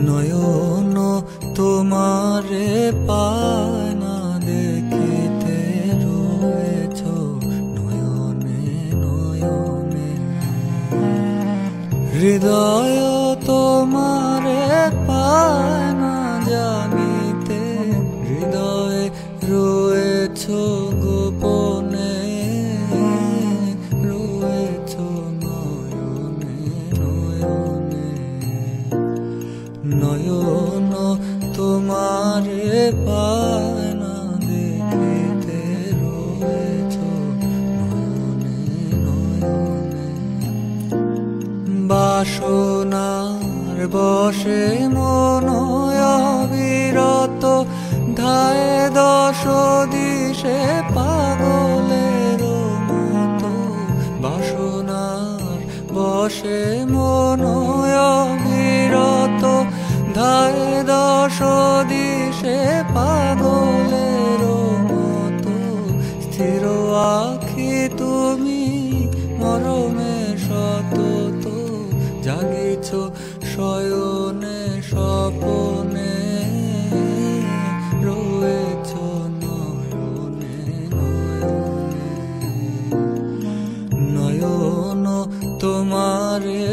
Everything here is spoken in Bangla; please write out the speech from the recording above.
নয়ন তোমারে পায় না দেখিতে রয়েছ নয়নে নয়নে। হৃদয় তোমারে পায় না জানিতে হৃদয়ে রয়েছ গোপনে রয়েছ নয়নে নয়নে। নয়ন তোমারে পায় না দেখিতে রয়েছ নয়নে নয়নে। বাসনার বশে মন অবিরত ধায় দশ দিশে পাগলের মতো। বাসনার বশে মন অবিরত ধায় দশ দিশে পাগলের মতো। স্থির আখি তুমি মরমে সতত জাগিছ শয়নে স্বপনে রয়েছ নয়নে নয়নে। নয়ন তোমারে